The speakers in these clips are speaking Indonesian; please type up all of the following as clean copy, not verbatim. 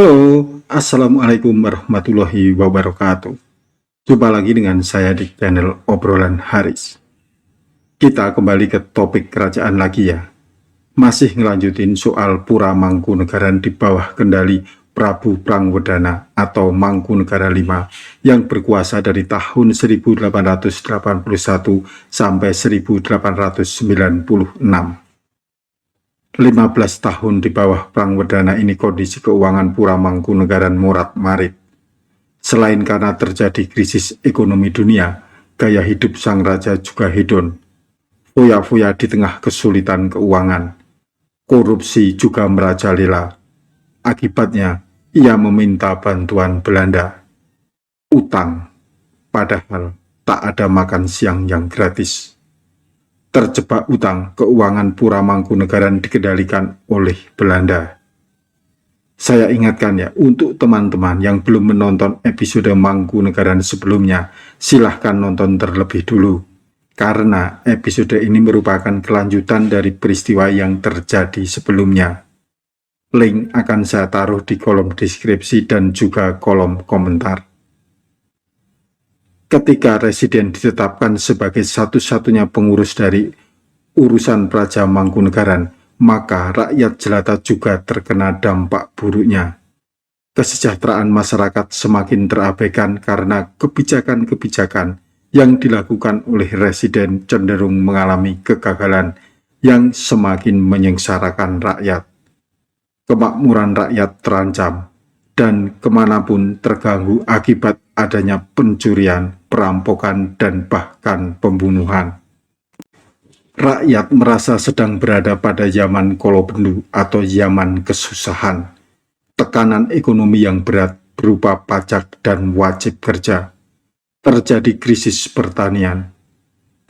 Halo, Assalamualaikum warahmatullahi wabarakatuh. Jumpa lagi dengan saya di channel Obrolan Haris. Kita kembali ke topik kerajaan lagi ya. Masih ngelanjutin soal Pura Mangkunegaran di bawah kendali Prabu Prangwedana atau Mangkunegara V yang berkuasa dari tahun 1881 sampai 1896. 15 tahun di bawah Prangwedana ini kondisi keuangan Pura Mangkunegaran morat-marit. Selain karena terjadi krisis ekonomi dunia, gaya hidup sang raja juga hedon. Foya-foya di tengah kesulitan keuangan. Korupsi juga merajalela. Akibatnya, ia meminta bantuan Belanda. Utang, padahal tak ada makan siang yang gratis. Terjebak utang, keuangan Pura Mangkunegaran dikendalikan oleh Belanda. Saya ingatkan ya, untuk teman-teman yang belum menonton episode Mangkunegaran sebelumnya, silahkan nonton terlebih dulu. Karena episode ini merupakan kelanjutan dari peristiwa yang terjadi sebelumnya. Link akan saya taruh di kolom deskripsi dan juga kolom komentar. Ketika Residen ditetapkan sebagai satu-satunya pengurus dari urusan Praja Mangkunegaran, maka rakyat jelata juga terkena dampak buruknya. Kesejahteraan masyarakat semakin terabaikan karena kebijakan-kebijakan yang dilakukan oleh Residen cenderung mengalami kegagalan yang semakin menyengsarakan rakyat. Kemakmuran rakyat terancam, dan kemanapun terganggu akibat adanya pencurian, perampokan, dan bahkan pembunuhan. Rakyat merasa sedang berada pada zaman kolobendu atau zaman kesusahan. Tekanan ekonomi yang berat berupa pajak dan wajib kerja. Terjadi krisis pertanian.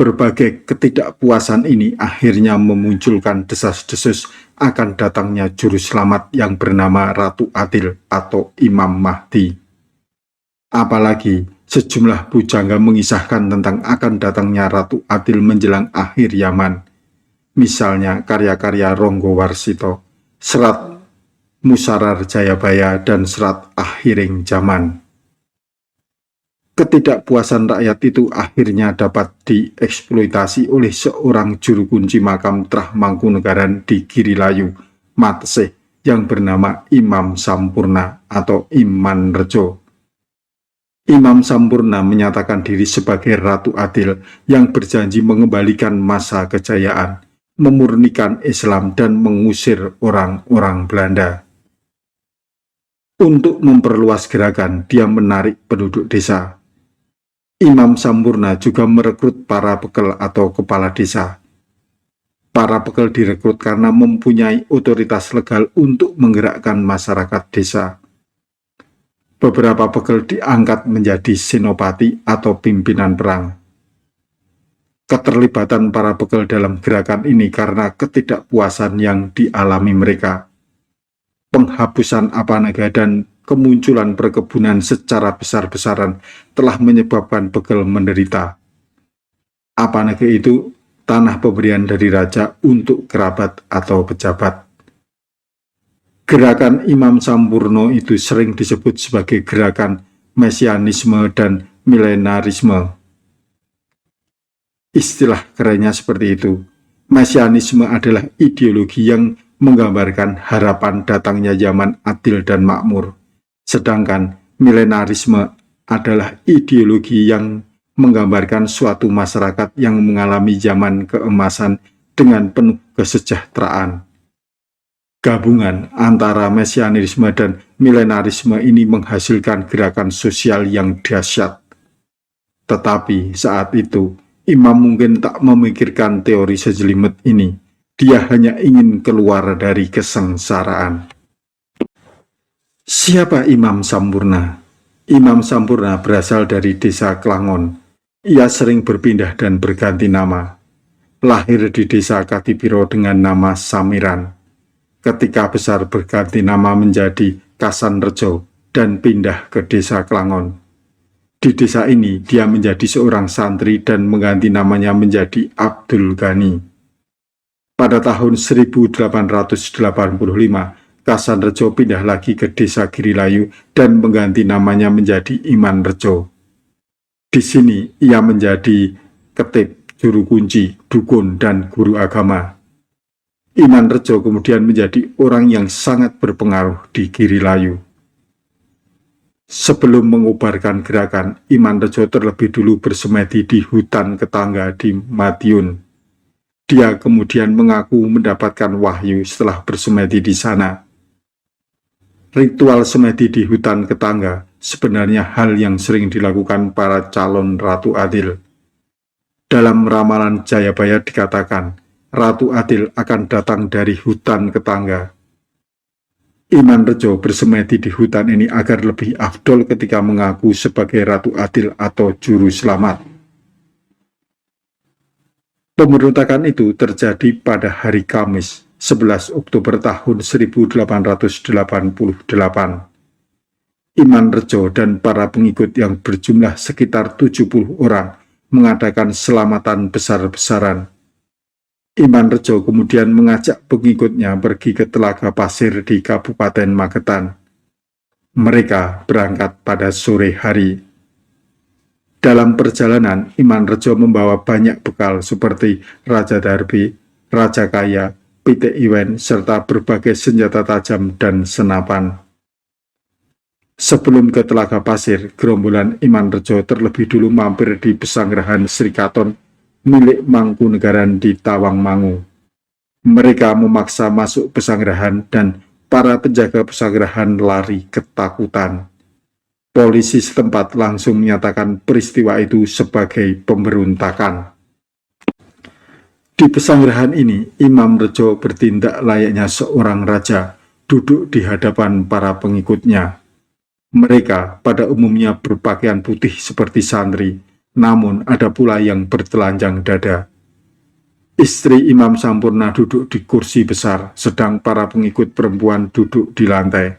Berbagai ketidakpuasan ini akhirnya memunculkan desas-desus akan datangnya juru selamat yang bernama Ratu Adil atau Imam Mahdi. Apalagi sejumlah pujangga mengisahkan tentang akan datangnya Ratu Adil menjelang akhir zaman. Misalnya karya-karya Ronggo Warsito, Serat Musarar Jayabaya, dan Serat Akhiring Zaman. Ketidakpuasan rakyat itu akhirnya dapat dieksploitasi oleh seorang juru kunci makam Trah Mangkunegaran di Girilayu, Matesih, yang bernama Imam Sampurna atau Iman Rejo. Imam Sampurna menyatakan diri sebagai Ratu Adil yang berjanji mengembalikan masa kejayaan, memurnikan Islam, dan mengusir orang-orang Belanda. Untuk memperluas gerakan, dia menarik penduduk desa. Imam Sampurna juga merekrut para bekel atau kepala desa. Para bekel direkrut karena mempunyai otoritas legal untuk menggerakkan masyarakat desa. Beberapa bekel diangkat menjadi senopati atau pimpinan perang. Keterlibatan para bekel dalam gerakan ini karena ketidakpuasan yang dialami mereka. Penghapusan Apanaga dan kemunculan perkebunan secara besar-besaran telah menyebabkan bekel menderita. Apanaga itu tanah pemberian dari raja untuk kerabat atau pejabat. Gerakan Imam Sampurno itu sering disebut sebagai gerakan mesianisme dan milenarisme. Istilah kerennya seperti itu. Mesianisme adalah ideologi yang menggambarkan harapan datangnya zaman adil dan makmur. Sedangkan milenarisme adalah ideologi yang menggambarkan suatu masyarakat yang mengalami zaman keemasan dengan penuh kesejahteraan. Gabungan antara mesianisme dan milenarisme ini menghasilkan gerakan sosial yang dahsyat. Tetapi saat itu, Imam mungkin tak memikirkan teori sejelimet ini. Dia hanya ingin keluar dari kesengsaraan. Siapa Imam Sampurna? Imam Sampurna berasal dari desa Klangon. Ia sering berpindah dan berganti nama. Lahir di desa Katipiro dengan nama Samiran. Ketika besar berganti nama menjadi Kasanrejo dan pindah ke desa Klangon. Di desa ini dia menjadi seorang santri dan mengganti namanya menjadi Abdul Ghani. Pada tahun 1885, Kasanrejo pindah lagi ke desa Girilayu dan mengganti namanya menjadi Imanrejo. Di sini ia menjadi ketip, juru kunci, dukun, dan guru agama. Imanrejo kemudian menjadi orang yang sangat berpengaruh di Girilayu. Sebelum mengubarkan gerakan, Imanrejo terlebih dulu bersemedi di hutan Ketangga di Madiun. Dia kemudian mengaku mendapatkan wahyu setelah bersemedi di sana. Ritual semedi di hutan Ketangga sebenarnya hal yang sering dilakukan para calon Ratu Adil. Dalam ramalan Jayabaya dikatakan, Ratu Adil akan datang dari hutan Ketangga. Imanrejo bersemedi di hutan ini agar lebih afdol ketika mengaku sebagai Ratu Adil atau Juru Selamat. Pemberontakan itu terjadi pada hari Kamis, 11 Oktober tahun 1888. Imanrejo dan para pengikut yang berjumlah sekitar 70 orang mengadakan selamatan besar-besaran. Imanrejo kemudian mengajak pengikutnya pergi ke Telaga Pasir di Kabupaten Magetan. Mereka berangkat pada sore hari. Dalam perjalanan, Imanrejo membawa banyak bekal seperti Raja Darbi, Raja Kaya, Pitik Iwen, serta berbagai senjata tajam dan senapan. Sebelum ke Telaga Pasir, gerombolan Imanrejo terlebih dulu mampir di Pesanggrahan Sri Katon milik Mangkunegaran di Tawangmangu. Mereka memaksa masuk pesanggrahan dan para penjaga pesanggrahan lari ketakutan. Polisi setempat langsung menyatakan peristiwa itu sebagai pemberontakan. Di pesanggrahan ini, Imanrejo bertindak layaknya seorang raja, duduk di hadapan para pengikutnya. Mereka pada umumnya berpakaian putih seperti santri, namun ada pula yang bertelanjang dada. Istri Imam Sampurna duduk di kursi besar, sedang para pengikut perempuan duduk di lantai.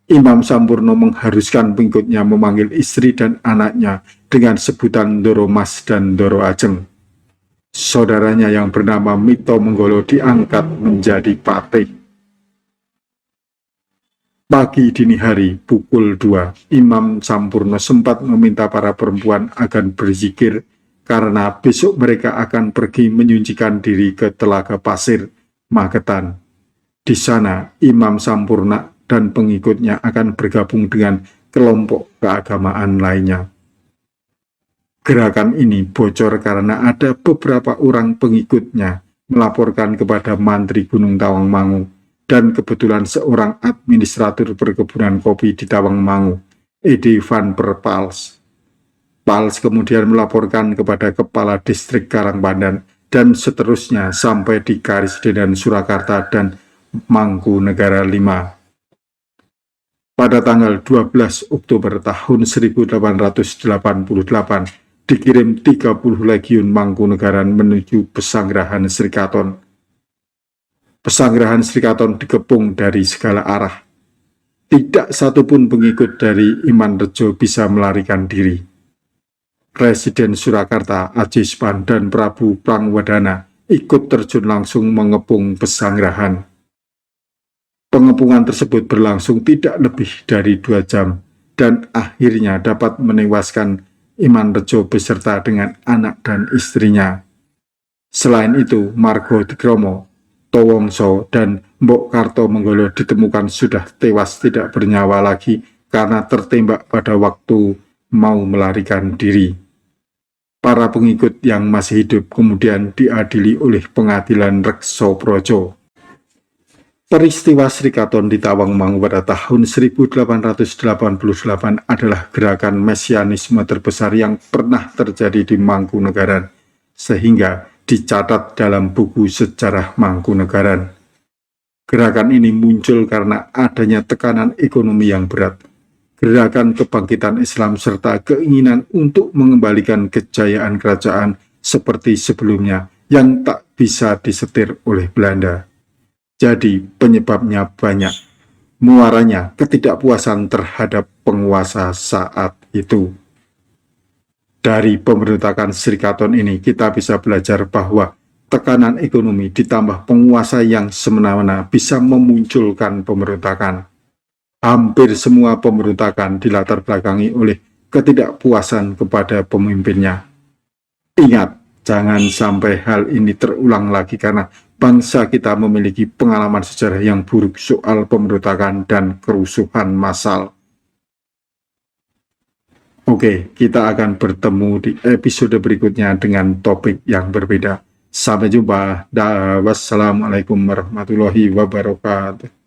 Imam Sampurno mengharuskan pengikutnya memanggil istri dan anaknya dengan sebutan Ndoro Mas dan Ndoro Ajeng. Saudaranya yang bernama Mito Menggolo diangkat menjadi patih. Pagi dini hari, pukul 2, Imam Sampurno sempat meminta para perempuan agar berzikir karena besok mereka akan pergi menyucikan diri ke Telaga Pasir, Magetan. Di sana, Imam Sampurna dan pengikutnya akan bergabung dengan kelompok keagamaan lainnya. Gerakan ini bocor karena ada beberapa orang pengikutnya melaporkan kepada Mantri Gunung Tawangmangu dan kebetulan seorang administrator perkebunan kopi di Tawangmangu, Edi van der Pals. Pals kemudian melaporkan kepada Kepala Distrik Karangpandan dan seterusnya sampai di Karisdenan Surakarta dan Mangkunegara V. Pada tanggal 12 Oktober tahun 1888, dikirim 30 legiun Mangkunegaran menuju Pesanggrahan Sri Katon. Pesanggrahan Sri Katon dikepung dari segala arah. Tidak satupun pengikut dari Imanrejo bisa melarikan diri. Presiden Surakarta, Ajispan, dan Prabu Prangwadana ikut terjun langsung mengepung Pesanggrahan. Pengepungan tersebut berlangsung tidak lebih dari 2 jam dan akhirnya dapat menewaskan Imanrejo beserta dengan anak dan istrinya. Selain itu, Margodikromo, Towongso, dan Mbok Karto Menggolo ditemukan sudah tewas tidak bernyawa lagi karena tertembak pada waktu mau melarikan diri. Para pengikut yang masih hidup kemudian diadili oleh pengadilan Rekso Projo. Peristiwa Sri Katon di Tawangmangu pada tahun 1888 adalah gerakan mesianisme terbesar yang pernah terjadi di Mangkunegaran, sehingga dicatat dalam buku sejarah Mangkunegaran. Gerakan ini muncul karena adanya tekanan ekonomi yang berat, gerakan kebangkitan Islam serta keinginan untuk mengembalikan kejayaan kerajaan seperti sebelumnya yang tak bisa disetir oleh Belanda. Jadi penyebabnya banyak, muaranya ketidakpuasan terhadap penguasa saat itu. Dari pemberontakan Sri Katon ini kita bisa belajar bahwa tekanan ekonomi ditambah penguasa yang semena-mena bisa memunculkan pemberontakan. Hampir semua pemberontakan dilatar belakangi oleh ketidakpuasan kepada pemimpinnya. Ingat, jangan sampai hal ini terulang lagi karena bangsa kita memiliki pengalaman sejarah yang buruk soal pemberontakan dan kerusuhan massal. Oke, kita akan bertemu di episode berikutnya dengan topik yang berbeda. Sampai jumpa. Wassalamualaikum warahmatullahi wabarakatuh.